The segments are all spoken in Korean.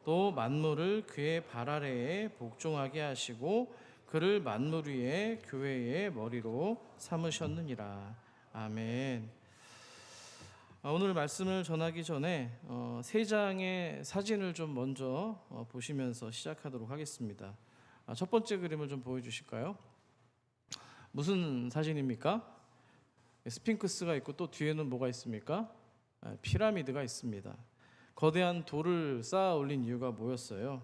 또 만물을 그의 발 아래에 복종하게 하시고 그를 만물 위에 교회의 머리로 삼으셨느니라. 아멘. 오늘 말씀을 전하기 전에 세 장의 사진을 좀 먼저 보시면서 시작하도록 하겠습니다. 첫 번째 그림을 좀 보여주실까요? 무슨 사진입니까? 스핑크스가 있고 또 뒤에는 뭐가 있습니까? 피라미드가 있습니다. 거대한 돌을 쌓아 올린 이유가 뭐였어요?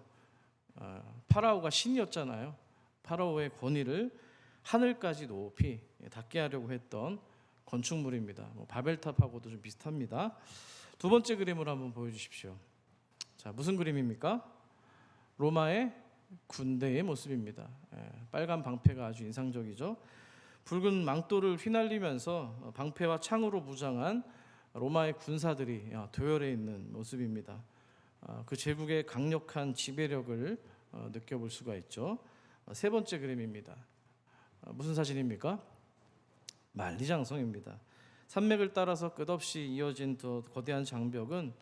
파라오가 신이었잖아요. 파라오의 권위를 하늘까지 높이 닿게 하려고 했던 건축물입니다. 바벨탑하고도 좀 비슷합니다. 두 번째 그림을 한번 보여주십시오. 자, 무슨 그림입니까? 로마의 군대의 모습입니다. 빨간 방패가 아주 인상적이죠. 붉은 망토를 휘날리면서 방패와 창으로 무장한 로마의 군사들이 도열해 있는 모습입니다. 그 제국의 강력한 지배력을 느껴볼 수가 있죠. 세 번째 그림입니다. 무슨 사진입니까? 만리장성입니다. 산맥을 따라서 끝없이 이어진 더 거대한 장벽은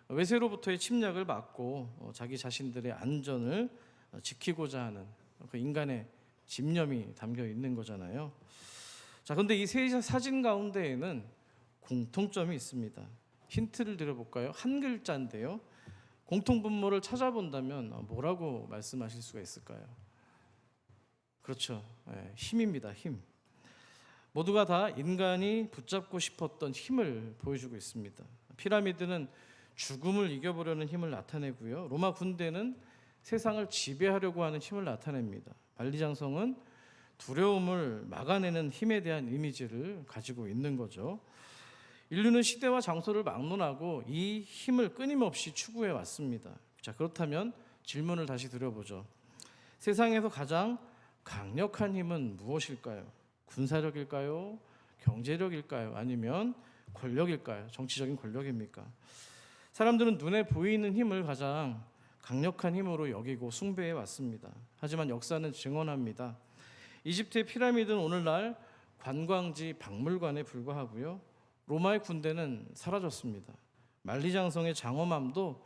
외세로부터의 침략을 막고 자기 자신들의 안전을 지키고자 하는 그 인간의 집념이 담겨 있는 거잖아요. 자, 그런데 이 세 사진 가운데에는 공통점이 있습니다. 힌트를 드려볼까요? 한 글자인데요. 공통분모를 찾아본다면 뭐라고 말씀하실 수가 있을까요? 그렇죠. 힘입니다. 힘. 모두가 다 인간이 붙잡고 싶었던 힘을 보여주고 있습니다. 피라미드는 죽음을 이겨보려는 힘을 나타내고요. 로마 군대는 세상을 지배하려고 하는 힘을 나타냅니다. 만리장성은 두려움을 막아내는 힘에 대한 이미지를 가지고 있는 거죠. 인류는 시대와 장소를 막론하고 이 힘을 끊임없이 추구해 왔습니다. 자, 그렇다면 질문을 다시 드려보죠. 세상에서 가장 강력한 힘은 무엇일까요? 군사력일까요? 경제력일까요? 아니면 권력일까요? 정치적인 권력입니까? 사람들은 눈에 보이는 힘을 가장 강력한 힘으로 여기고 숭배해 왔습니다. 하지만 역사는 증언합니다. 이집트의 피라미드는 오늘날 관광지 박물관에 불과하고요. 로마의 군대는 사라졌습니다. 만리장성의 장엄함도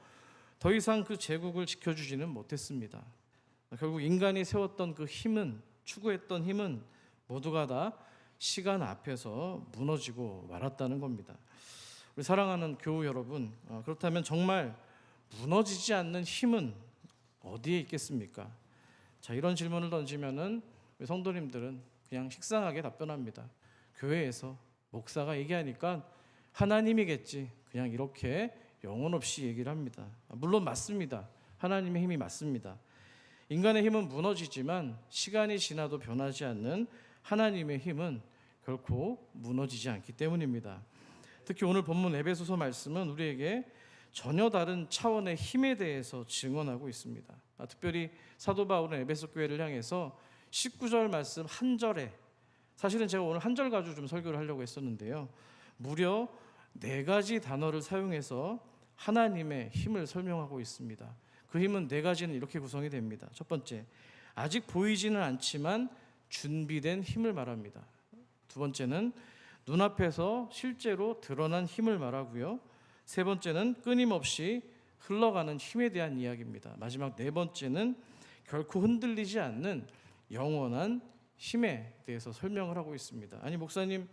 더 이상 그 제국을 지켜주지는 못했습니다. 결국 인간이 세웠던 그 힘은, 추구했던 힘은 모두가 다 시간 앞에서 무너지고 말았다는 겁니다. 우리 사랑하는 교우 여러분, 그렇다면 정말 무너지지 않는 힘은 어디에 있겠습니까? 자, 이런 질문을 던지면은 우리 성도님들은 그냥 식상하게 답변합니다. 교회에서 목사가 얘기하니까 하나님이겠지, 그냥 이렇게 영혼 없이 얘기를 합니다. 물론 맞습니다. 하나님의 힘이 맞습니다. 인간의 힘은 무너지지만 시간이 지나도 변하지 않는 하나님의 힘은 결코 무너지지 않기 때문입니다. 특히 오늘 본문 에베소서 말씀은 우리에게 전혀 다른 차원의 힘에 대해서 증언하고 있습니다. 특별히 사도 바울은 에베소 교회를 향해서 19절 말씀 한 절에, 사실은 제가 오늘 한 절 가지고 좀 설교를 하려고 했었는데요, 무려 4가지 단어를 사용해서 하나님의 힘을 설명하고 있습니다. 그 힘은 4가지는 이렇게 구성이 됩니다. 첫 번째, 아직 보이지는 않지만 준비된 힘을 말합니다. 두 번째는 눈앞에서 실제로 드러난 힘을 말하고요. 세 번째는 끊임없이 흘러가는 힘에 대한 이야기입니다. 마지막 4번째는 결코 흔들리지 않는 영원한 힘에 대해서 설명을 하고 있습니다. 아니, 목사님,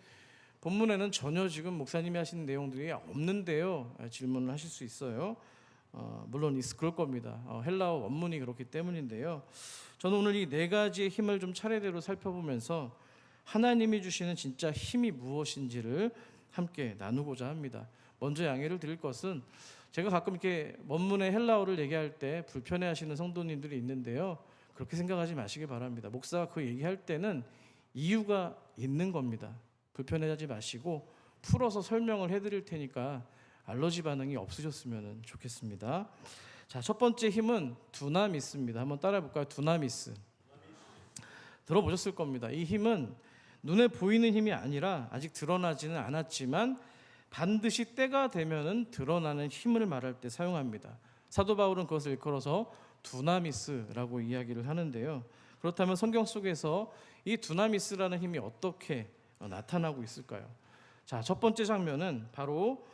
본문에는 전혀 지금 목사님이 하신 내용들이 없는데요, 질문을 하실 수 있어요. 물론 그럴 겁니다. 헬라어 원문이 그렇기 때문인데요, 저는 오늘 이 4가지의 힘을 좀 차례대로 살펴보면서 하나님이 주시는 진짜 힘이 무엇인지를 함께 나누고자 합니다. 먼저 양해를 드릴 것은, 제가 가끔 이렇게 원문의 헬라어를 얘기할 때 불편해하시는 성도님들이 있는데요, 그렇게 생각하지 마시기 바랍니다. 목사가 그 얘기할 때는 이유가 있는 겁니다. 불편해하지 마시고 풀어서 설명을 해드릴 테니까 알러지 반응이 없으셨으면 좋겠습니다. 자, 첫 번째 힘은 두나미스입니다. 한번 따라해 볼까요? 두나미스. 들어보셨을 겁니다. 이 힘은 눈에 보이는 힘이 아니라 아직 드러나지는 않았지만 반드시 때가 되면은 드러나는 힘을 말할 때 사용합니다. 사도 바울은 그것을 일컬어서 두나미스라고 이야기를 하는데요. 그렇다면 성경 속에서 이 두나미스라는 힘이 어떻게 나타나고 있을까요? 자, 첫 번째 장면은 바로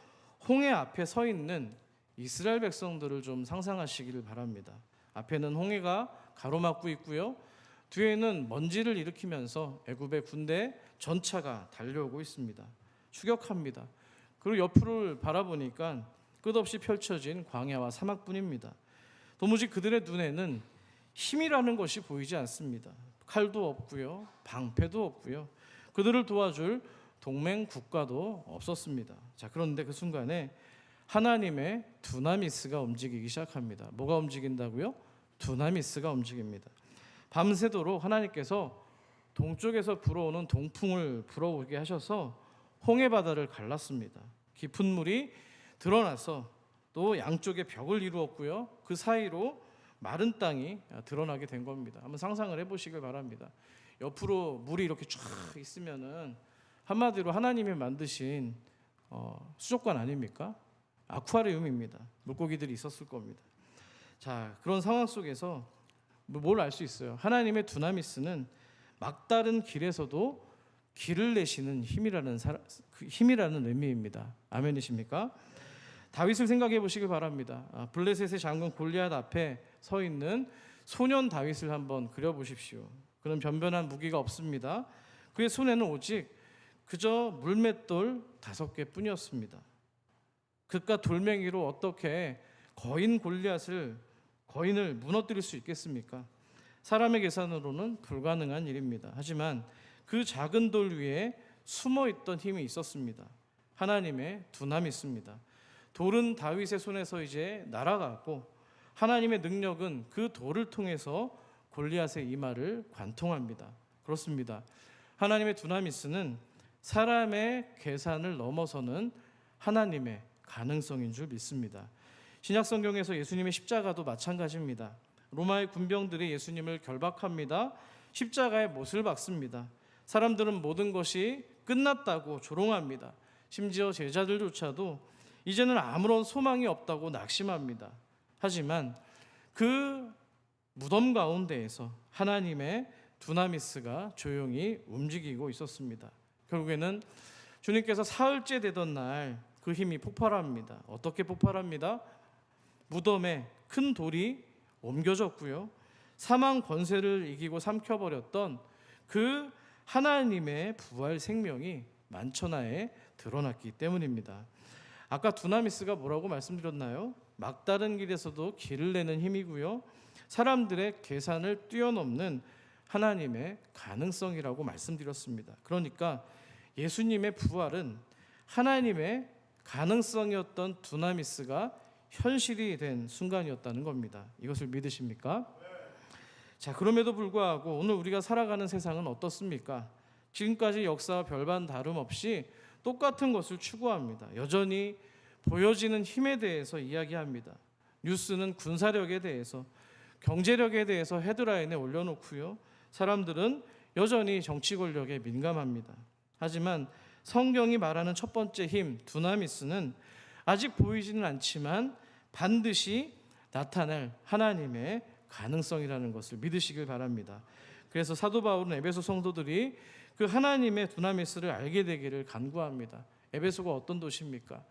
홍해 앞에 서 있는 이스라엘 백성들을 좀 상상하시기를 바랍니다. 앞에는 홍해가 가로막고 있고요. 뒤에는 먼지를 일으키면서 애굽의 군대 전차가 달려오고 있습니다. 추격합니다. 그리고 옆을 바라보니까 끝없이 펼쳐진 광야와 사막뿐입니다. 도무지 그들의 눈에는 힘이라는 것이 보이지 않습니다. 칼도 없고요, 방패도 없고요, 그들을 도와줄 동맹 국가도 없었습니다. 자, 그런데 그 순간에 하나님의 두나미스가 움직이기 시작합니다. 뭐가 움직인다고요? 두나미스가 움직입니다. 밤새도록 하나님께서 동쪽에서 불어오는 동풍을 불어오게 하셔서 홍해 바다를 갈랐습니다. 깊은 물이 드러나서 또 양쪽에 벽을 이루었고요. 그 사이로 마른 땅이 드러나게 된 겁니다. 한번 상상을 해보시길 바랍니다. 옆으로 물이 이렇게 쫙 있으면은 한마디로 하나님이 만드신 수족관 아닙니까? 아쿠아리움입니다. 물고기들이 있었을 겁니다. 자, 그런 상황 속에서 뭘 알 수 있어요? 하나님의 두나미스는 막다른 길에서도 길을 내시는 힘이라는 의미입니다. 아멘이십니까? 다윗을 생각해 보시길 바랍니다. 블레셋의 장군 골리앗 앞에 서 있는 소년 다윗을 한번 그려 보십시오. 그는 변변한 무기가 없습니다. 그의 손에는 오직 그저 물맷돌 5개뿐이었습니다. 그깟 돌멩이로 어떻게 거인을 무너뜨릴 수 있겠습니까? 사람의 계산으로는 불가능한 일입니다. 하지만 그 작은 돌 위에 숨어있던 힘이 있었습니다. 하나님의 두나미스입니다. 돌은 다윗의 손에서 이제 날아갔고 하나님의 능력은 그 돌을 통해서 골리앗의 이마를 관통합니다. 그렇습니다. 하나님의 두나미스는 사람의 계산을 넘어서는 하나님의 가능성인 줄 믿습니다. 신약 성경에서 예수님의 십자가도 마찬가지입니다. 로마의 군병들이 예수님을 결박합니다. 십자가에 못을 박습니다. 사람들은 모든 것이 끝났다고 조롱합니다. 심지어 제자들조차도 이제는 아무런 소망이 없다고 낙심합니다. 하지만 그 무덤 가운데에서 하나님의 두나미스가 조용히 움직이고 있었습니다. 결국에는 주님께서 사흘째 되던 날 그 힘이 폭발합니다. 어떻게 폭발합니다? 무덤에 큰 돌이 옮겨졌고요. 사망 권세를 이기고 삼켜버렸던 그 하나님의 부활 생명이 만천하에 드러났기 때문입니다. 아까 두나미스가 뭐라고 말씀드렸나요? 막다른 길에서도 길을 내는 힘이고요. 사람들의 계산을 뛰어넘는 하나님의 가능성이라고 말씀드렸습니다. 그러니까 예수님의 부활은 하나님의 가능성이었던 두나미스가 현실이 된 순간이었다는 겁니다. 이것을 믿으십니까? 자, 그럼에도 불구하고 오늘 우리가 살아가는 세상은 어떻습니까? 지금까지 역사와 별반 다름없이 똑같은 것을 추구합니다. 여전히 보여지는 힘에 대해서 이야기합니다. 뉴스는 군사력에 대해서, 경제력에 대해서 헤드라인에 올려놓고요. 사람들은 여전히 정치 권력에 민감합니다. 하지만 성경이 말하는 첫 번째 힘, 두나미스는 아직 보이지는 않지만 반드시 나타날 하나님의 가능성이라는 것을 믿으시길 바랍니다. 그래서 사도 바울은 에베소 성도들이 그 하나님의 두나미스를 알게 되기를 간구합니다. 에베소가 어떤 도시입니까?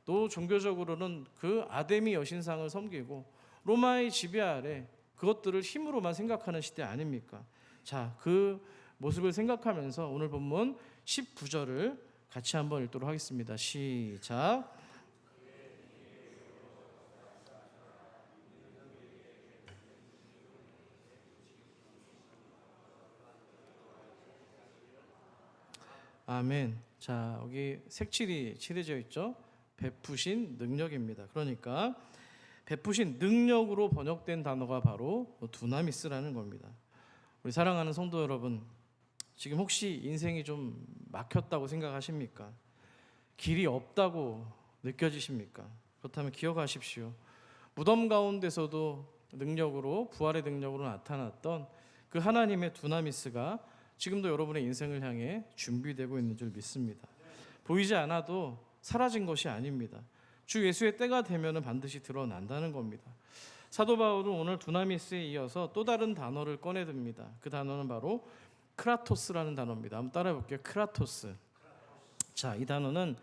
또 종교적으로는 그 아데미 여신상을 섬기고 로마의 지배 아래 그것들을 힘으로만 생각하는 시대 아닙니까? 자, 그 모습을 생각하면서 오늘 본문 19절을 같이 한번 읽도록 하겠습니다. 시작. 아멘. 자, 여기 색칠이 칠해져 있죠. 베푸신 능력입니다. 그러니까 베푸신 능력으로 번역된 단어가 바로 두나미스라는 겁니다. 우리 사랑하는 성도 여러분, 지금 혹시 인생이 좀 막혔다고 생각하십니까? 길이 없다고 느껴지십니까? 그렇다면 기억하십시오. 무덤 가운데서도 능력으로, 부활의 능력으로 나타났던 그 하나님의 두나미스가 지금도 여러분의 인생을 향해 준비되고 있는 줄 믿습니다. 보이지 않아도 사라진 것이 아닙니다. 주 예수의 때가 되면 반드시 드러난다는 겁니다. 사도 바울은 오늘 두나미스에 이어서 또 다른 단어를 꺼내듭니다. 그 단어는 바로 크라토스라는 단어입니다. 한번 따라해 볼게요. 크라토스. 자, 이 단어는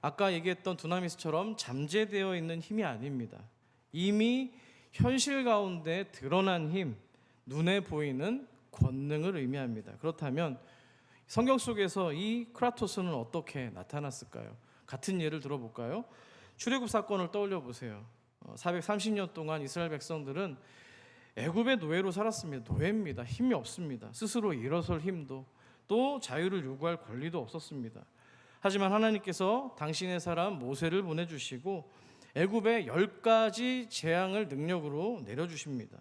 아까 얘기했던 두나미스처럼 잠재되어 있는 힘이 아닙니다. 이미 현실 가운데 드러난 힘, 눈에 보이는 권능을 의미합니다. 그렇다면 성경 속에서 이 크라토스는 어떻게 나타났을까요? 같은 예를 들어볼까요? 출애굽 사건을 떠올려 보세요. 430년 동안 이스라엘 백성들은 애굽의 노예로 살았습니다. 노예입니다. 힘이 없습니다. 스스로 일어설 힘도, 또 자유를 요구할 권리도 없었습니다. 하지만 하나님께서 당신의 사람 모세를 보내주시고 애굽에 10가지 재앙을 능력으로 내려주십니다.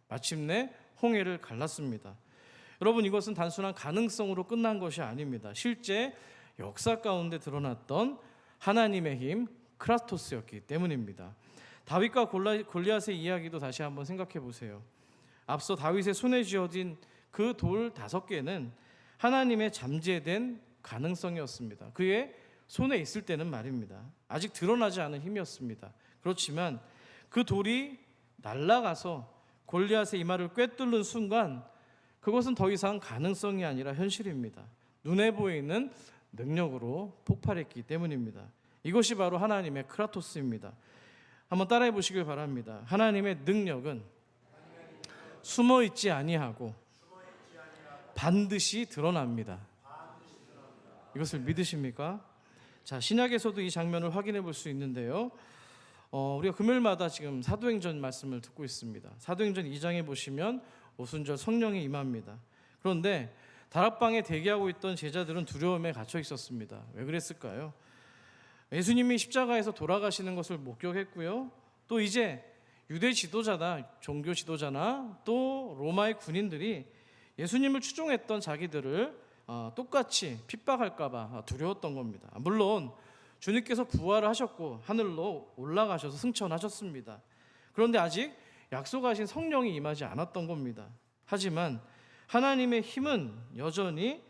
마침내 홍해를 갈랐습니다. 여러분, 이것은 단순한 가능성으로 끝난 것이 아닙니다. 실제 역사 가운데 드러났던 하나님의 힘, 크라토스였기 때문입니다. 다윗과 골리앗의 이야기도 다시 한번 생각해 보세요. 앞서 다윗의 손에 쥐어진 그 돌 5개는 하나님의 잠재된 가능성이었습니다. 그의 손에 있을 때는 말입니다. 아직 드러나지 않은 힘이었습니다. 그렇지만 그 돌이 날아가서 골리앗의 이마를 꿰뚫는 순간 그것은 더 이상 가능성이 아니라 현실입니다. 눈에 보이는 능력으로 폭발했기 때문입니다. 이것이 바로 하나님의 크라토스입니다. 한번 따라해 보시길 바랍니다. 하나님의 능력은 숨어 있지 아니하고 반드시 드러납니다. 이것을 믿으십니까? 자, 신약에서도 이 장면을 확인해 볼 수 있는데요. 우리가 금요일마다 지금 사도행전 말씀을 듣고 있습니다. 사도행전 2장에 보시면 오순절 성령이 임합니다. 그런데 다락방에 대기하고 있던 제자들은 두려움에 갇혀 있었습니다. 왜 그랬을까요? 예수님이 십자가에서 돌아가시는 것을 목격했고요. 또 이제 유대 지도자나 종교 지도자나 또 로마의 군인들이 예수님을 추종했던 자기들을 똑같이 핍박할까 봐 두려웠던 겁니다. 물론 주님께서 부활을 하셨고 하늘로 올라가셔서 승천하셨습니다. 그런데 아직 약속하신 성령이 임하지 않았던 겁니다. 하지만 하나님의 힘은 여전히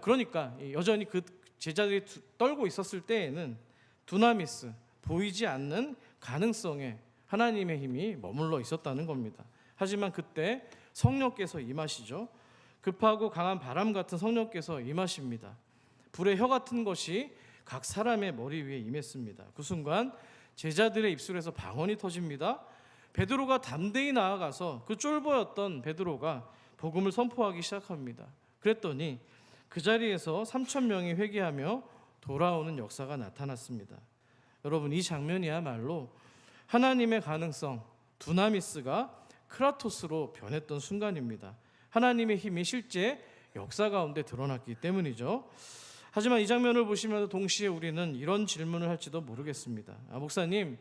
그러니까 여전히 그 제자들이 떨고 있었을 때에는 두나미스, 보이지 않는 가능성에 하나님의 힘이 머물러 있었다는 겁니다. 하지만 그때 성령께서 임하시죠. 급하고 강한 바람 같은 성령께서 임하십니다. 불의 혀 같은 것이 각 사람의 머리 위에 임했습니다. 그 순간 제자들의 입술에서 방언이 터집니다. 베드로가 담대히 나아가서 그 쫄보였던 베드로가 복음을 선포하기 시작합니다. 그랬더니 그 자리에서 3,000명이 회개하며 돌아오는 역사가 나타났습니다. 여러분, 이 장면이야말로 하나님의 가능성, 두나미스가 크라토스로 변했던 순간입니다. 하나님의 힘이 실제 역사 가운데 드러났기 때문이죠. 하지만 이 장면을 보시면 동시에 우리는 이런 질문을 할지도 모르겠습니다. 목사님,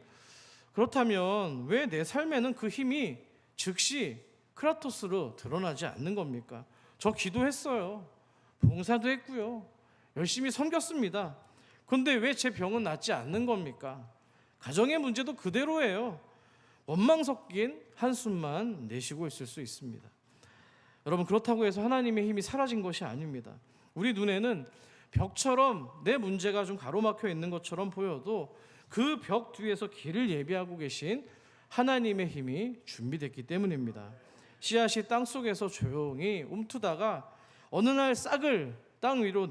그렇다면 왜 내 삶에는 그 힘이 즉시 크라토스로 드러나지 않는 겁니까? 저 기도했어요. 봉사도 했고요. 열심히 섬겼습니다. 그런데 왜 제 병은 낫지 않는 겁니까? 가정의 문제도 그대로예요. 원망 섞인 한숨만 내쉬고 있을 수 있습니다. 여러분, 그렇다고 해서 하나님의 힘이 사라진 것이 아닙니다. 우리 눈에는 벽처럼 내 문제가 좀 가로막혀 있는 것처럼 보여도 그 벽 뒤에서 길을 예비하고 계신 하나님의 힘이 준비됐기 때문입니다. 씨앗이 땅 속에서 조용히 움트다가 어느 날 싹을 땅 위로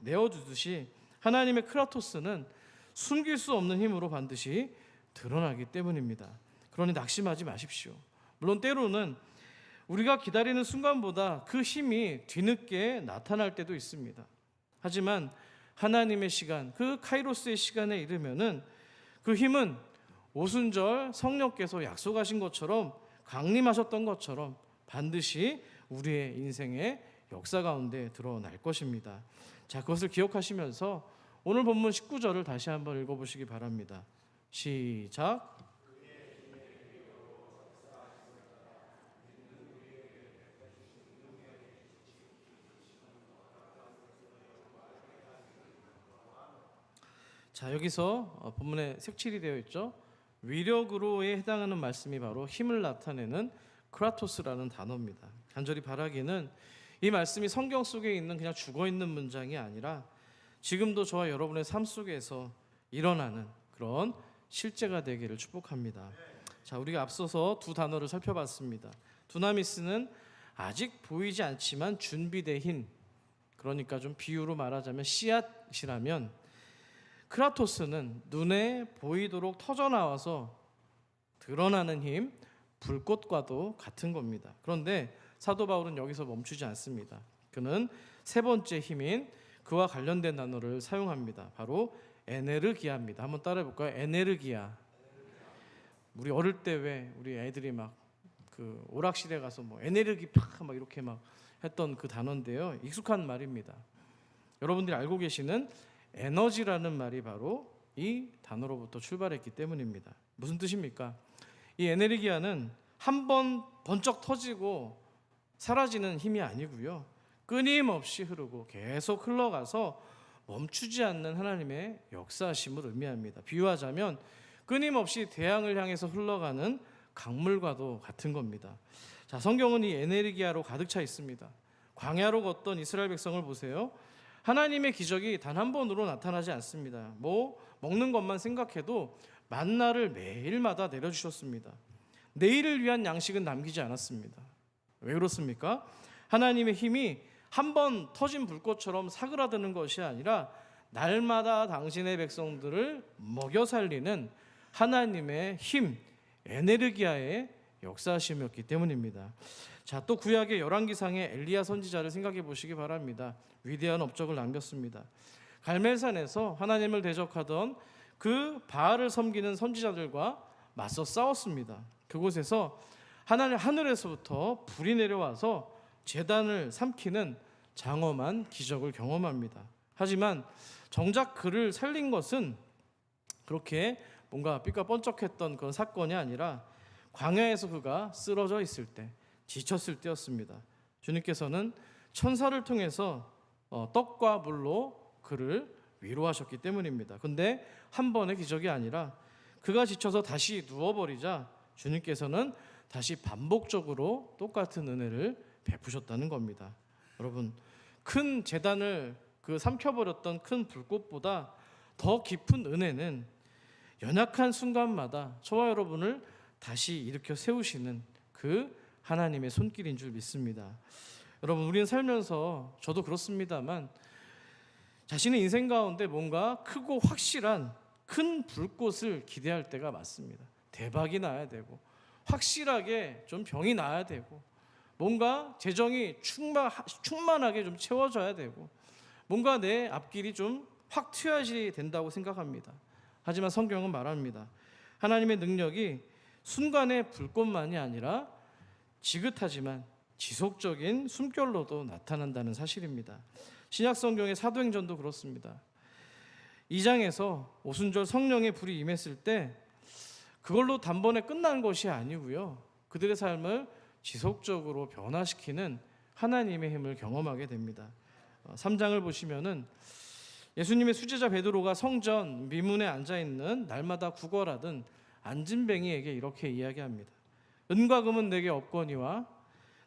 내어주듯이 하나님의 크라토스는 숨길 수 없는 힘으로 반드시 드러나기 때문입니다. 그러니 낙심하지 마십시오. 물론 때로는 우리가 기다리는 순간보다 그 힘이 뒤늦게 나타날 때도 있습니다. 하지만 하나님의 시간, 그 카이로스의 시간에 이르면은 그 힘은 오순절 성령께서 약속하신 것처럼, 강림하셨던 것처럼 반드시 우리의 인생의 역사 가운데 드러날 것입니다. 자, 그것을 기억하시면서 오늘 본문 19절을 다시 한번 읽어보시기 바랍니다. 시작. 자, 여기서 본문에 색칠이 되어 있죠. 위력으로에 해당하는 말씀이 바로 힘을 나타내는 크라토스라는 단어입니다. 간절히 바라기는 이 말씀이 성경 속에 있는 그냥 죽어있는 문장이 아니라 지금도 저와 여러분의 삶 속에서 일어나는 그런 실제가 되기를 축복합니다. 자, 우리가 앞서서 두 단어를 살펴봤습니다. 두나미스는 아직 보이지 않지만 준비된 힘, 그러니까 좀 비유로 말하자면 씨앗이라면, 크라토스는 눈에 보이도록 터져나와서 드러나는 힘, 불꽃과도 같은 겁니다. 그런데 사도 바울은 여기서 멈추지 않습니다. 그는 세 번째 힘인 그와 관련된 단어를 사용합니다. 바로 에네르기아입니다. 한번 따라해 볼까요? 에네르기아. 우리 어릴 때 왜 우리 애들이 막 그 오락실에 가서 뭐 에네르기 팍 이렇게 막 했던 그 단어인데요. 익숙한 말입니다. 여러분들이 알고 계시는 에너지라는 말이 바로 이 단어로부터 출발했기 때문입니다. 무슨 뜻입니까? 이 에네르기아는 한 번 번쩍 터지고 사라지는 힘이 아니고요. 끊임없이 흐르고 계속 흘러가서 멈추지 않는 하나님의 역사하심을 의미합니다. 비유하자면 끊임없이 태양을 향해서 흘러가는 강물과도 같은 겁니다. 자, 성경은 이 에네르기아로 가득 차 있습니다. 광야로 걷던 이스라엘 백성을 보세요. 하나님의 기적이 단 한 번으로 나타나지 않습니다. 뭐 먹는 것만 생각해도 만나를 매일마다 내려주셨습니다. 내일을 위한 양식은 남기지 않았습니다. 왜 그렇습니까? 하나님의 힘이 한 번 터진 불꽃처럼 사그라드는 것이 아니라 날마다 당신의 백성들을 먹여 살리는 하나님의 힘, 에네르기아의 역사심이었기 때문입니다. 자, 또 구약의 열왕기상의 엘리야 선지자를 생각해 보시기 바랍니다. 위대한 업적을 남겼습니다. 갈멜산에서 하나님을 대적하던 그 바알을 섬기는 선지자들과 맞서 싸웠습니다. 그곳에서 하늘에서부터 불이 내려와서 제단을 삼키는 장엄한 기적을 경험합니다. 하지만 정작 그를 살린 것은 그렇게 뭔가 삐까뻔쩍했던 그런 사건이 아니라 광야에서 그가 쓰러져 있을 때, 지쳤을 때였습니다. 주님께서는 천사를 통해서 떡과 물로 그를 위로하셨기 때문입니다. 근데 한 번의 기적이 아니라 그가 지쳐서 다시 누워버리자 주님께서는 다시 반복적으로 똑같은 은혜를 베푸셨다는 겁니다. 여러분, 큰 제단을 삼켜버렸던 큰 불꽃보다 더 깊은 은혜는 연약한 순간마다 저와 여러분을 다시 일으켜 세우시는 그 하나님의 손길인 줄 믿습니다. 여러분, 우리는 살면서 저도 그렇습니다만 자신의 인생 가운데 뭔가 크고 확실한 큰 불꽃을 기대할 때가 많습니다. 대박이 나야 되고 확실하게 좀 병이 나야 되고 뭔가 재정이 충만하게 좀 채워져야 되고 뭔가 내 앞길이 좀 확 트여야지 된다고 생각합니다. 하지만 성경은 말합니다. 하나님의 능력이 순간의 불꽃만이 아니라 지긋하지만 지속적인 숨결로도 나타난다는 사실입니다. 신약 성경의 사도행전도 그렇습니다. 2장에서 오순절 성령의 불이 임했을 때 그걸로 단번에 끝난 것이 아니고요. 그들의 삶을 지속적으로 변화시키는 하나님의 힘을 경험하게 됩니다. 3장을 보시면은 예수님의 수제자 베드로가 성전 미문에 앉아있는 날마다 구걸하던 안진뱅이에게 이렇게 이야기합니다. 은과 금은 내게 없거니와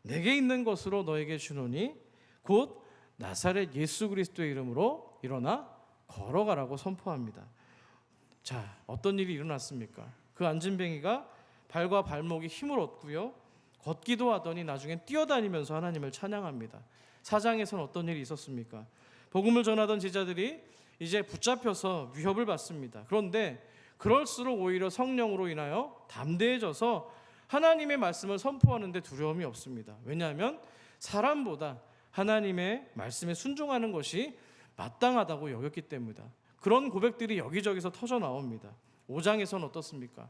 내게 있는 것으로 너에게 주노니 곧 나사렛 예수 그리스도의 이름으로 일어나 걸어가라고 선포합니다. 자, 어떤 일이 일어났습니까? 그 안진뱅이가 발과 발목이 힘을 얻고요. 걷기도 하더니 나중엔 뛰어다니면서 하나님을 찬양합니다. 4장에서는 어떤 일이 있었습니까? 복음을 전하던 제자들이 이제 붙잡혀서 위협을 받습니다. 그런데 그럴수록 오히려 성령으로 인하여 담대해져서 하나님의 말씀을 선포하는 데 두려움이 없습니다. 왜냐하면 사람보다 하나님의 말씀에 순종하는 것이 마땅하다고 여겼기 때문이다. 그런 고백들이 여기저기서 터져 나옵니다. 5장에서는 어떻습니까?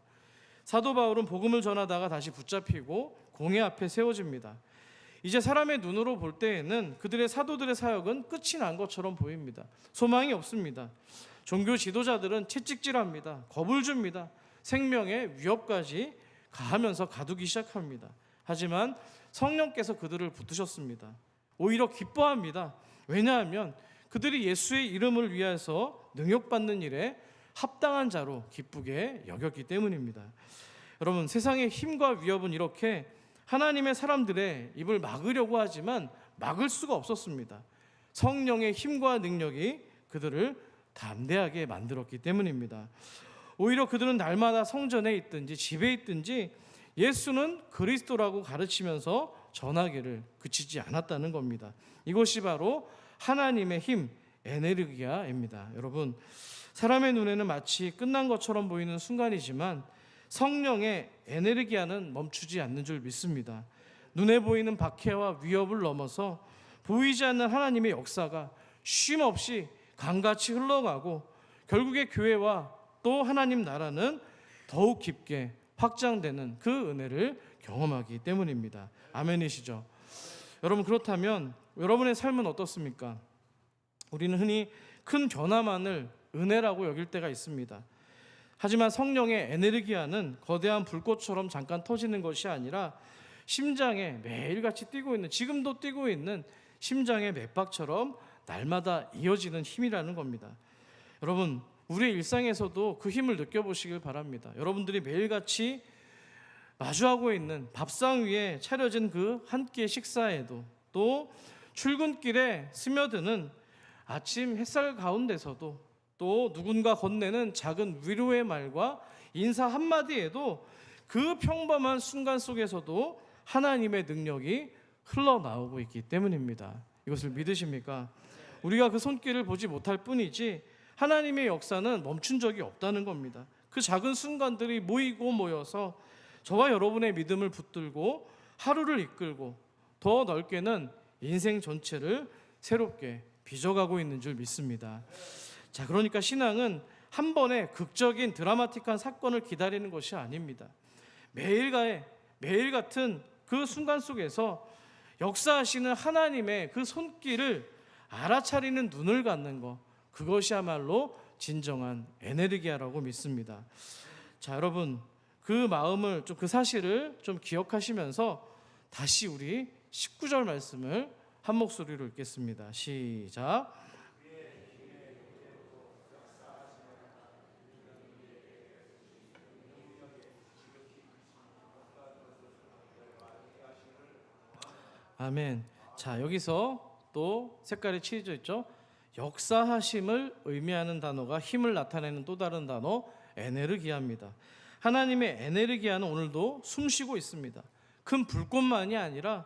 사도 바울은 복음을 전하다가 다시 붙잡히고 공회 앞에 세워집니다. 이제 사람의 눈으로 볼 때에는 그들의 사도들의 사역은 끝이 난 것처럼 보입니다. 소망이 없습니다. 종교 지도자들은 채찍질합니다. 겁을 줍니다. 생명의 위협까지 가하면서 가두기 시작합니다. 하지만 성령께서 그들을 붙드셨습니다. 오히려 기뻐합니다. 왜냐하면 그들이 예수의 이름을 위해서 능욕받는 일에 합당한 자로 기쁘게 여겼기 때문입니다. 여러분, 세상의 힘과 위협은 이렇게 하나님의 사람들의 입을 막으려고 하지만 막을 수가 없었습니다. 성령의 힘과 능력이 그들을 담대하게 만들었기 때문입니다. 오히려 그들은 날마다 성전에 있든지 집에 있든지 예수는 그리스도라고 가르치면서 전하기를 그치지 않았다는 겁니다. 이것이 바로 하나님의 힘, 에네르기아입니다. 여러분, 사람의 눈에는 마치 끝난 것처럼 보이는 순간이지만 성령의 에네르기아는 멈추지 않는 줄 믿습니다. 눈에 보이는 박해와 위협을 넘어서 보이지 않는 하나님의 역사가 쉼 없이 강같이 흘러가고 결국에 교회와 또 하나님 나라는 더욱 깊게 확장되는 그 은혜를 경험하기 때문입니다. 아멘이시죠? 여러분, 그렇다면 여러분의 삶은 어떻습니까? 우리는 흔히 큰 변화만을 은혜라고 여길 때가 있습니다. 하지만 성령의 에네르기아는 거대한 불꽃처럼 잠깐 터지는 것이 아니라 심장에 매일같이 뛰고 있는, 지금도 뛰고 있는 심장의 맥박처럼 날마다 이어지는 힘이라는 겁니다. 여러분, 우리의 일상에서도 그 힘을 느껴보시길 바랍니다. 여러분들이 매일같이 마주하고 있는 밥상 위에 차려진 그 한 끼의 식사에도, 또 출근길에 스며드는 아침 햇살 가운데서도, 또 누군가 건네는 작은 위로의 말과 인사 한마디에도 그 평범한 순간 속에서도 하나님의 능력이 흘러나오고 있기 때문입니다. 이것을 믿으십니까? 우리가 그 손길을 보지 못할 뿐이지 하나님의 역사는 멈춘 적이 없다는 겁니다. 그 작은 순간들이 모이고 모여서 저와 여러분의 믿음을 붙들고 하루를 이끌고 더 넓게는 인생 전체를 새롭게 빚어가고 있는 줄 믿습니다. 자, 그러니까 신앙은 한 번의 극적인 드라마틱한 사건을 기다리는 것이 아닙니다. 매일 같은 그 순간 속에서 역사하시는 하나님의 그 손길을 알아차리는 눈을 갖는 것, 그것이야말로 진정한 에네르기아라고 믿습니다. 자, 여러분, 그 마음을 좀, 그 사실을 좀 기억하시면서 다시 우리 19절 말씀을 한 목소리로 읽겠습니다. 시작. 아멘. 자, 여기서 또 색깔이 칠해져 있죠. 역사하심을 의미하는 단어가 힘을 나타내는 또 다른 단어 에네르기아입니다. 하나님의 에네르기아는 오늘도 숨쉬고 있습니다. 큰 불꽃만이 아니라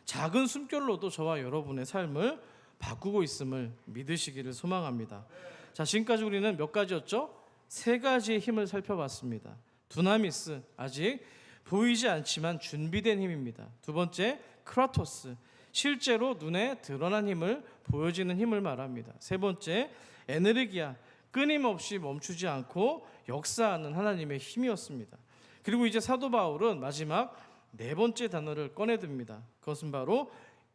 작은 숨결로도 저와 여러분의 삶을 바꾸고 있음을 믿으시기를 소망합니다. 자, 지금까지 우리는 몇 가지였죠? 세 가지의 힘을 살펴봤습니다. 두나미스, 아직 보이지 않지만 준비된 힘입니다. 두 번째, 크라토스, 실제로 눈에 드러난 힘을 보여지는 힘을 말합니다. 세 번째, 에네르기아, 끊임없이 멈추지 않고 역사하는 하나님의 힘이었습니다. 그리고 이제 사도 바울은 마지막 네 번째 단어를 꺼내듭니다. 그것은 바로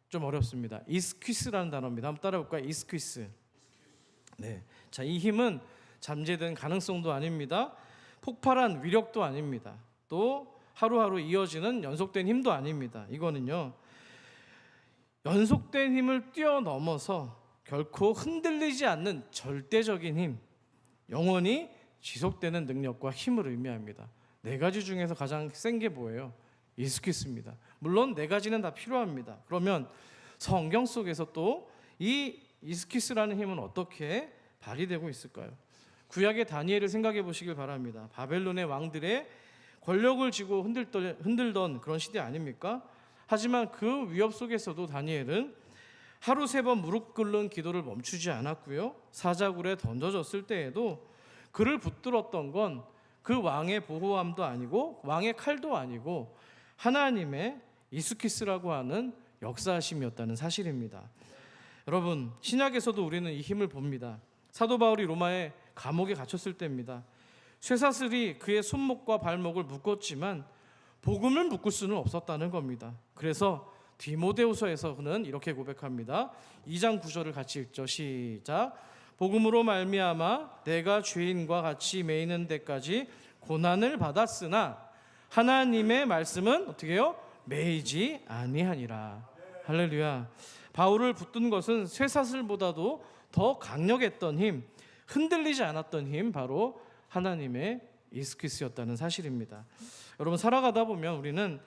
좀 어렵습니다. 이스퀴스라는 단어입니다. 한번 따라해볼까요? 이스퀴스. 네, 자, 이 힘은 잠재된 가능성도 아닙니다. 폭발한 위력도 아닙니다. 또 하루하루 이어지는 연속된 힘도 아닙니다. 이거는요, 연속된 힘을 뛰어넘어서 결코 흔들리지 않는 절대적인 힘, 영원히 지속되는 능력과 힘을 의미합니다. 네 가지 중에서 가장 센 게 뭐예요? 이스퀴스입니다. 물론 네 가지는 다 필요합니다. 그러면 성경 속에서 또 이 이스퀴스라는 힘은 어떻게 발휘되고 있을까요? 구약의 다니엘을 생각해 보시길 바랍니다. 바벨론의 왕들의 권력을 쥐고 흔들던 그런 시대 아닙니까? 하지만 그 위협 속에서도 다니엘은 하루 3번 무릎 꿇는 기도를 멈추지 않았고요. 사자굴에 던져졌을 때에도 그를 붙들었던 건 그 왕의 보호함도 아니고 왕의 칼도 아니고 하나님의 이스퀴스라고 하는 역사하심이었다는 사실입니다. 여러분, 신약에서도 우리는 이 힘을 봅니다. 사도 바울이 로마의 감옥에 갇혔을 때입니다. 쇠사슬이 그의 손목과 발목을 묶었지만 복음을 묶을 수는 없었다는 겁니다. 그래서 디모데후서에서 그는 이렇게 고백합니다. 2장 9절을 같이 읽죠. 시작. 복음으로 말미암아 내가 죄인과 같이 매이는 데까지 고난을 받았으나 하나님의 말씀은 어떻게 해요? 매이지 아니하니라. 할렐루야. 바울을 붙든 것은 쇠사슬보다도 더 강력했던 힘, 흔들리지 않았던 힘, 바로 하나님의 이스퀴스였다는 사실입니다. 여러분, 살아가다 보면 우리는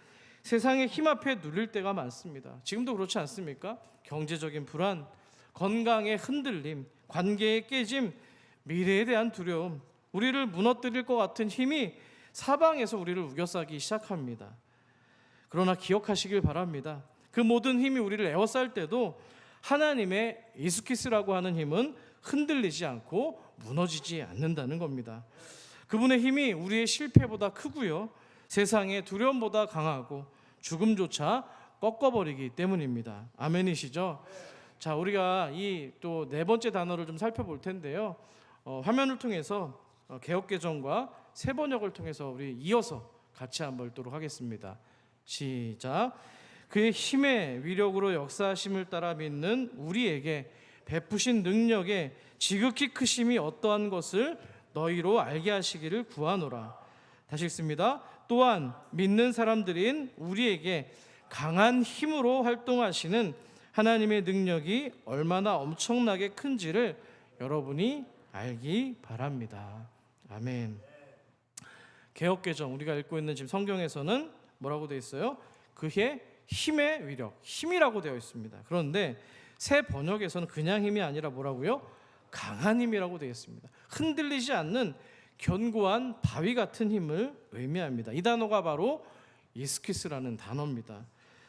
세상의 힘 앞에 눌릴 때가 많습니다. 지금도 그렇지 않습니까? 경제적인 불안, 건강의 흔들림, 관계의 깨짐, 미래에 대한 두려움, 우리를 무너뜨릴 것 같은 힘이 사방에서 우리를 우겨싸기 시작합니다. 그러나 기억하시길 바랍니다. 그 모든 힘이 우리를 에워쌀 때도 하나님의 이스퀴스라고 하는 힘은 흔들리지 않고 무너지지 않는다는 겁니다. 그분의 힘이 우리의 실패보다 크고요, 세상의 두려움보다 강하고 죽음조차 꺾어버리기 때문입니다. 아멘이시죠? 자, 우리가 이 또 네 번째 단어를 좀 살펴볼 텐데요. 화면을 통해서 개역개정과 세번역을 통해서 우리 이어서 같이 한번 읽도록 하겠습니다. 시작. 그의 힘의 위력으로 역사하심을 따라 믿는 우리에게 베푸신 능력의 지극히 크심이 어떠한 것을 너희로 알게 하시기를 구하노라. 다시 읽습니다. 또한 믿는 사람들인 우리에게 강한 힘으로 활동하시는 하나님의 능력이 얼마나 엄청나게 큰지를 여러분이 알기 바랍니다. 아멘. 개역개정 우리가 읽고 있는 지금 성경에서는 뭐라고 되어 있어요? 그의 힘의 위력, 힘이라고 되어 있습니다. 그런데 새 번역에서는 그냥 힘이 아니라 뭐라고요? 강한 힘이라고 되어 있습니다. 흔들리지 않는 견고한 바위 같은 힘을 의미합니다. 이 단어가 바로 이스키스라는 단어입니다.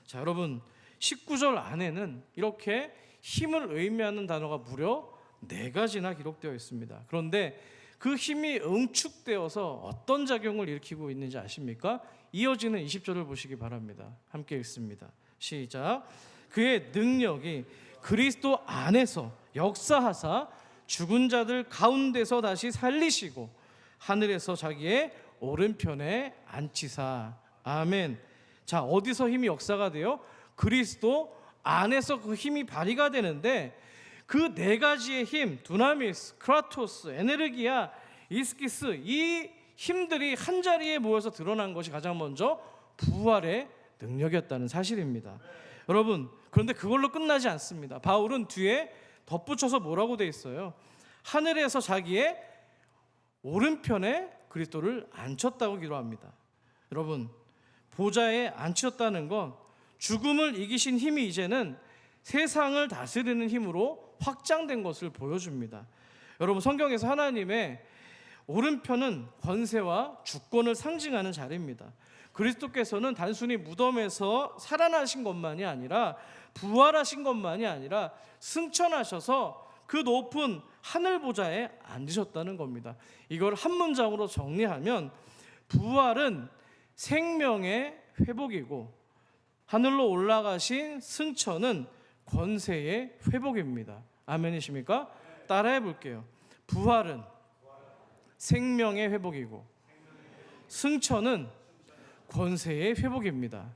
자, 여러분 19절 안에는 이렇게 힘을 의미하는 단어가 무려 4가지나 기록되어 있습니다. 그런데 그 힘이 응축되어서 어떤 작용을 일으키고 있는지 아십니까? 이어지는 20절을 보시기 바랍니다. 함께 읽습니다. 시작. 그의 능력이 그리스도 안에서 역사하사 죽은 자들 가운데서 다시 살리시고 하늘에서 자기의 오른편에 앉히사. 아멘. 자, 어디서 힘이 역사가 돼요? 그리스도 안에서 그 힘이 발휘가 되는데 그 4가지의 힘, 두나미스, 크라토스, 에네르기아, 이스키스, 이 힘들이 한자리에 모여서 드러난 것이 가장 먼저 부활의 능력이었다는 사실입니다. 여러분, 그런데 그걸로 끝나지 않습니다. 바울은 뒤에 덧붙여서 뭐라고 돼 있어요? 하늘에서 자기의 오른편에 그리스도를 앉혔다고 기록합니다. 여러분, 보좌에 앉혔다는 건 죽음을 이기신 힘이 이제는 세상을 다스리는 힘으로 확장된 것을 보여줍니다. 여러분, 성경에서 하나님의 오른편은 권세와 주권을 상징하는 자리입니다. 그리스도께서는 단순히 무덤에서 살아나신 것만이 아니라 부활하신 것만이 아니라 승천하셔서 그 높은 하늘 보좌에 앉으셨다는 겁니다. 이걸 한 문장으로 정리하면 부활은 생명의 회복이고 하늘로 올라가신 승천은 권세의 회복입니다. 아멘이십니까? 따라해 볼게요. 부활은 생명의 회복이고 승천은 권세의 회복입니다.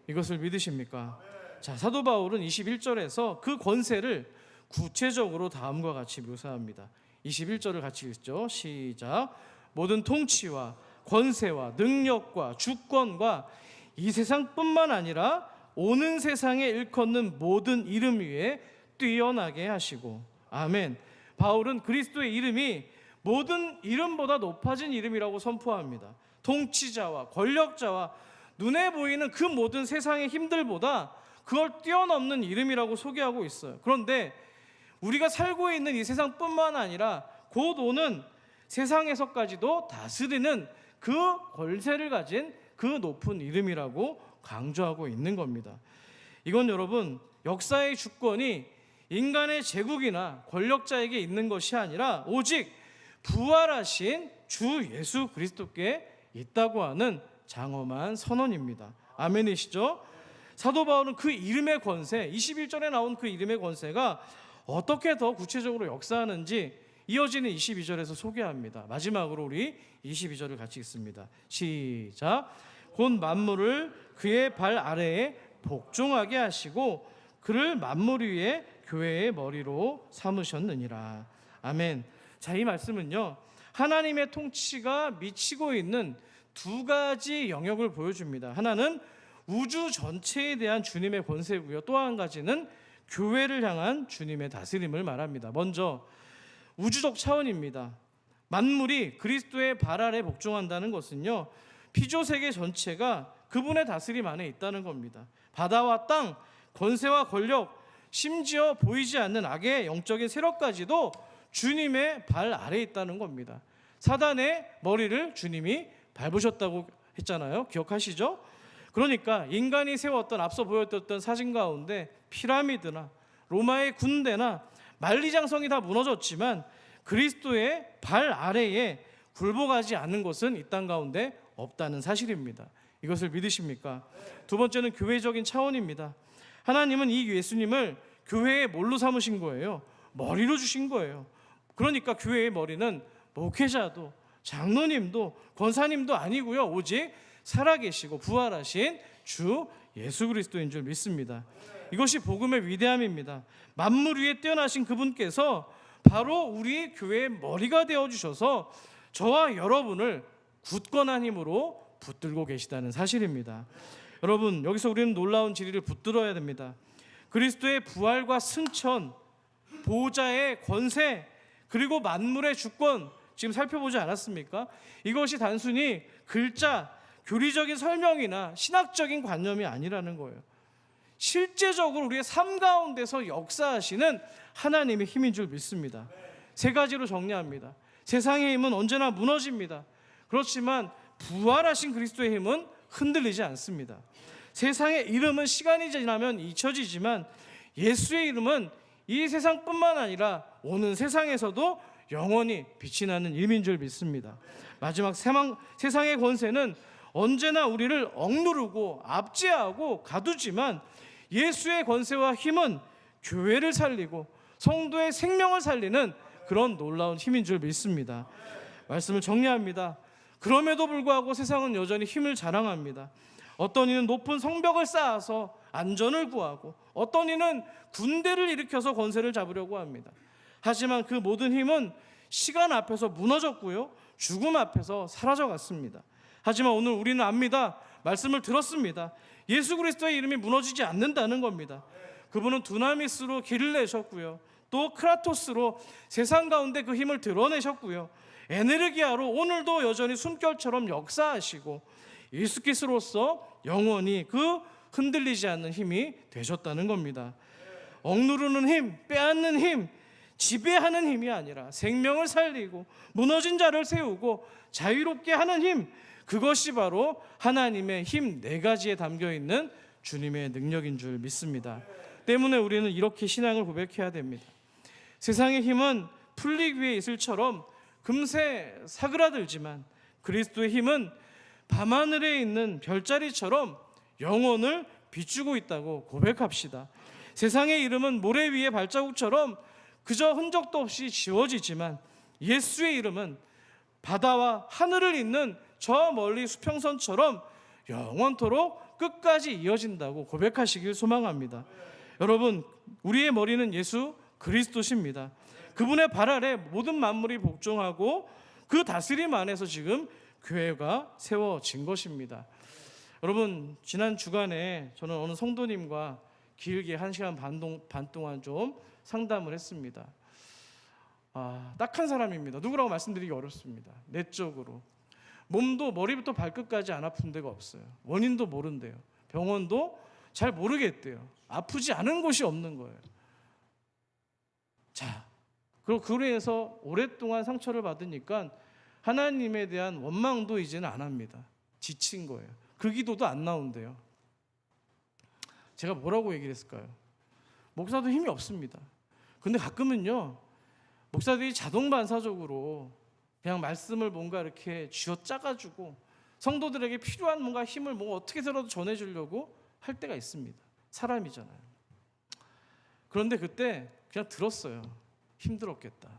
이것을 믿으십니까? 자, 사도 바울은 21절에서 그 권세를 구체적으로 다음과 같이 묘사합니다. 21절을 같이 읽죠. 시작. 모든 통치와 권세와 능력과 주권과 이 세상뿐만 아니라 오는 세상에 일컫는 모든 이름 위에 뛰어나게 하시고. 아멘. 바울은 그리스도의 이름이 모든 이름보다 높아진 이름이라고 선포합니다. 통치자와 권력자와 눈에 보이는 그 모든 세상의 힘들보다 그걸 뛰어넘는 이름이라고 소개하고 있어요. 그런데 우리가 살고 있는 이 세상뿐만 아니라 곧 오는 세상에서까지도 다스리는 그 권세를 가진 그 높은 이름이라고 강조하고 있는 겁니다. 이건 여러분, 역사의 주권이 인간의 제국이나 권력자에게 있는 것이 아니라 오직 부활하신 주 예수 그리스도께 있다고 하는 장엄한 선언입니다. 아멘이시죠? 사도 바울은 그 이름의 권세, 21절에 나온 그 이름의 권세가 어떻게 더 구체적으로 역사하는지 이어지는 22절에서 소개합니다. 마지막으로 우리 22절을 같이 읽습니다. 시작. 곧 만물을 그의 발 아래에 복종하게 하시고 그를 만물 위에 교회의 머리로 삼으셨느니라. 아멘. 자, 이 말씀은요, 하나님의 통치가 미치고 있는 2가지 영역을 보여줍니다. 하나는 우주 전체에 대한 주님의 권세고요, 또 한 가지는 교회를 향한 주님의 다스림을 말합니다. 먼저 우주적 차원입니다. 만물이 그리스도의 발 아래 복종한다는 것은요, 피조세계 전체가 그분의 다스림 안에 있다는 겁니다. 바다와 땅, 권세와 권력, 심지어 보이지 않는 악의 영적인 세력까지도 주님의 발 아래에 있다는 겁니다. 사단의 머리를 주님이 밟으셨다고 했잖아요. 기억하시죠? 그러니까 인간이 세웠던, 앞서 보여드렸던 사진 가운데 피라미드나 로마의 군대나 만리장성이 다 무너졌지만 그리스도의 발 아래에 굴복하지 않는 것은 이 땅 가운데 없다는 사실입니다. 이것을 믿으십니까? 두 번째는 교회적인 차원입니다. 하나님은 이 예수님을 교회의 뭘로 삼으신 거예요? 머리로 주신 거예요. 그러니까 교회의 머리는 목회자도 장로님도 권사님도 아니고요, 오직 살아계시고 부활하신 주 예수 그리스도인 줄 믿습니다. 이것이 복음의 위대함입니다. 만물 위에 뛰어나신 그분께서 바로 우리 교회의 머리가 되어주셔서 저와 여러분을 굳건한 힘으로 붙들고 계시다는 사실입니다. 여러분, 여기서 우리는 놀라운 진리를 붙들어야 됩니다. 그리스도의 부활과 승천, 보좌의 권세, 그리고 만물의 주권, 지금 살펴보지 않았습니까? 이것이 단순히 글자, 교리적인 설명이나 신학적인 관념이 아니라는 거예요. 실제적으로 우리의 삶 가운데서 역사하시는 하나님의 힘인 줄 믿습니다. 세 가지로 정리합니다. 세상의 힘은 언제나 무너집니다. 그렇지만 부활하신 그리스도의 힘은 흔들리지 않습니다. 세상의 이름은 시간이 지나면 잊혀지지만 예수의 이름은 이 세상뿐만 아니라 오는 세상에서도 영원히 빛이 나는 이름인 줄 믿습니다. 마지막 세상의 권세는 언제나 우리를 억누르고 압제하고 가두지만 예수의 권세와 힘은 교회를 살리고 성도의 생명을 살리는 그런 놀라운 힘인 줄 믿습니다. 말씀을 정리합니다. 그럼에도 불구하고 세상은 여전히 힘을 자랑합니다. 어떤 이는 높은 성벽을 쌓아서 안전을 구하고 어떤 이는 군대를 일으켜서 권세를 잡으려고 합니다. 하지만 그 모든 힘은 시간 앞에서 무너졌고요, 죽음 앞에서 사라져갔습니다. 하지만 오늘 우리는 압니다. 말씀을 들었습니다. 예수 그리스도의 이름이 무너지지 않는다는 겁니다. 그분은 두나미스로 길을 내셨고요, 또 크라토스로 세상 가운데 그 힘을 드러내셨고요, 에네르기아로 오늘도 여전히 숨결처럼 역사하시고 이스키스로서 영원히 그 흔들리지 않는 힘이 되셨다는 겁니다. 억누르는 힘, 빼앗는 힘, 지배하는 힘이 아니라 생명을 살리고 무너진 자를 세우고 자유롭게 하는 힘, 그것이 바로 하나님의 힘 네 가지에 담겨있는 주님의 능력인 줄 믿습니다. 때문에 우리는 이렇게 신앙을 고백해야 됩니다. 세상의 힘은 풀릭 위에 이슬처럼 금세 사그라들지만 그리스도의 힘은 밤하늘에 있는 별자리처럼 영혼을 비추고 있다고 고백합시다. 세상의 이름은 모래 위의 발자국처럼 그저 흔적도 없이 지워지지만 예수의 이름은 바다와 하늘을 잇는 저 멀리 수평선처럼 영원토록 끝까지 이어진다고 고백하시길 소망합니다. 여러분, 우리의 머리는 예수 그리스도십니다. 그분의 발 아래 모든 만물이 복종하고 그 다스림 안에서 지금 교회가 세워진 것입니다. 여러분, 지난 주간에 저는 어느 성도님과 길게 1시간 반 동안 좀 상담을 했습니다. 딱한 사람입니다. 누구라고 말씀드리기 어렵습니다. 내적으로 몸도 머리부터 발끝까지 안 아픈 데가 없어요. 원인도 모른대요. 병원도 잘 모르겠대요. 아프지 않은 곳이 없는 거예요. 자, 그리고 그로 인해서 오랫동안 상처를 받으니까 하나님에 대한 원망도 이제는 안 합니다. 지친 거예요. 그 기도도 안 나온대요. 제가 뭐라고 얘기를 했을까요? 목사도 힘이 없습니다. 근데 가끔은요, 목사들이 자동 반사적으로 그냥 말씀을 뭔가 이렇게 쥐어짜가지고 성도들에게 필요한 뭔가 힘을 뭐 어떻게 해서라도 전해주려고 할 때가 있습니다. 사람이잖아요. 그런데 그때 그냥 들었어요. 힘들었겠다.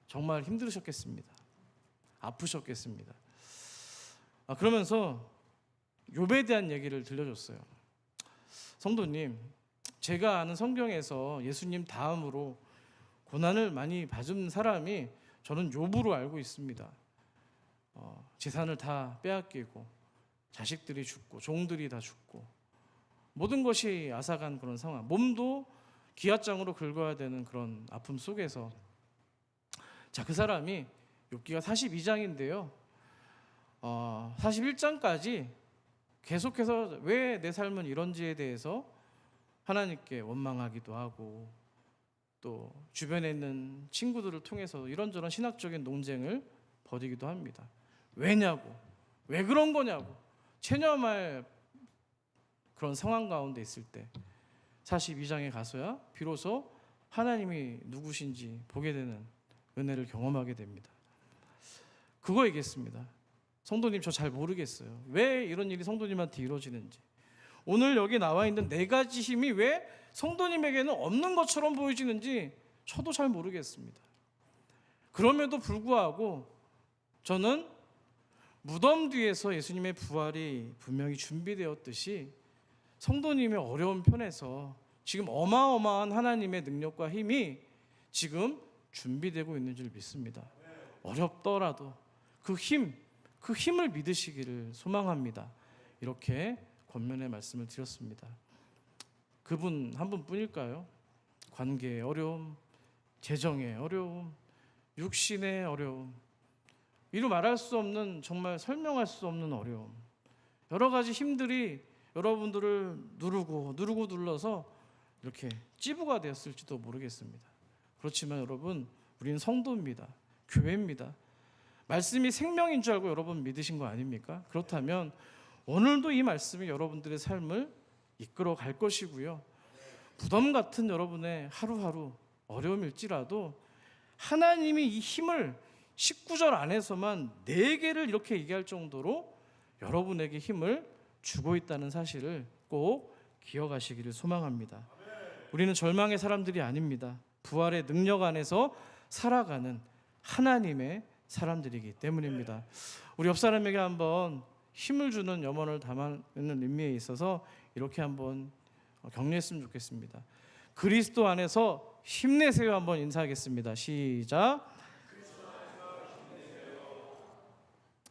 정말 힘들으셨겠습니다. 아프셨겠습니다. 그러면서 욥에 대한 얘기를 들려줬어요. 성도님, 제가 아는 성경에서 예수님 다음으로 고난을 많이 받은 사람이 저는 욥으로 알고 있습니다. 재산을 다 빼앗기고 자식들이 죽고 종들이 다 죽고 모든 것이 앗아간 그런 상황, 몸도 기아장으로 긁어야 되는 그런 아픔 속에서 자, 그 사람이 욥기가 42장인데요 41장까지 계속해서 왜 내 삶은 이런지에 대해서 하나님께 원망하기도 하고 또 주변에 있는 친구들을 통해서 이런저런 신학적인 논쟁을 벌이기도 합니다. 왜냐고, 왜 그런 거냐고 체념할 그런 상황 가운데 있을 때 42장에 가서야 비로소 하나님이 누구신지 보게 되는 은혜를 경험하게 됩니다. 그거 얘기했습니다. 성도님, 저 잘 모르겠어요. 왜 이런 일이 성도님한테 이루어지는지. 오늘 여기 나와 있는 4가지 힘이 왜 성도님에게는 없는 것처럼 보여지는지 저도 잘 모르겠습니다. 그럼에도 불구하고 저는 무덤 뒤에서 예수님의 부활이 분명히 준비되었듯이 성도님의 어려운 편에서 지금 어마어마한 하나님의 능력과 힘이 지금 준비되고 있는 줄 믿습니다. 어렵더라도 그 힘을 믿으시기를 소망합니다. 이렇게 권면의 말씀을 드렸습니다. 그분 한 분뿐일까요? 관계의 어려움, 재정의 어려움, 육신의 어려움, 이루 말할 수 없는, 정말 설명할 수 없는 어려움, 여러 가지 힘들이 여러분들을 누르고 눌러서 이렇게 찌부가 되었을지도 모르겠습니다. 그렇지만 여러분, 우리는 성도입니다. 교회입니다. 말씀이 생명인 줄 알고 여러분 믿으신 거 아닙니까? 그렇다면 오늘도 이 말씀이 여러분들의 삶을 이끌어 갈 것이고요. 무덤 같은 여러분의 하루하루 어려움일지라도 하나님이 이 힘을 19절 안에서만 4개를 이렇게 얘기할 정도로 여러분에게 힘을 주고 있다는 사실을 꼭 기억하시기를 소망합니다. 우리는 절망의 사람들이 아닙니다. 부활의 능력 안에서 살아가는 하나님의 사람들이기 때문입니다. 우리 옆 사람에게 한번 힘을 주는 염원을 담아내는 의미에 있어서 이렇게 한번 격려했으면 좋겠습니다. 그리스도 안에서 힘내세요. 한번 인사하겠습니다. 시작.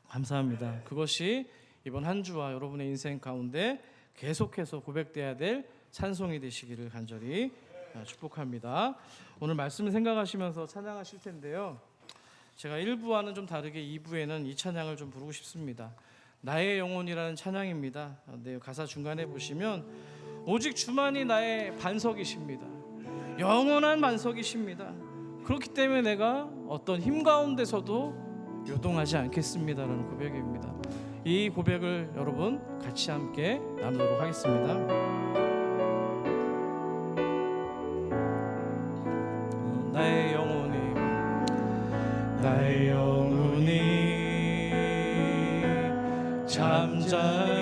감사합니다. 그것이 이번 한 주와 여러분의 인생 가운데 계속해서 고백돼야 될 찬송이 되시기를 간절히 축복합니다. 오늘 말씀을 생각하시면서 찬양하실 텐데요. 제가 1부와는 좀 다르게 2부에는 이 찬양을 좀 부르고 싶습니다. 나의 영혼이라는 찬양입니다. 네, 가사 중간에 보시면 오직 주만이 나의 반석이십니다. 영원한 반석이십니다. 그렇기 때문에 내가 어떤 힘 가운데서도 요동하지 않겠습니다라는 고백입니다. 이 고백을 여러분 같이 함께 나누도록 하겠습니다. 나의 영혼이 잠잠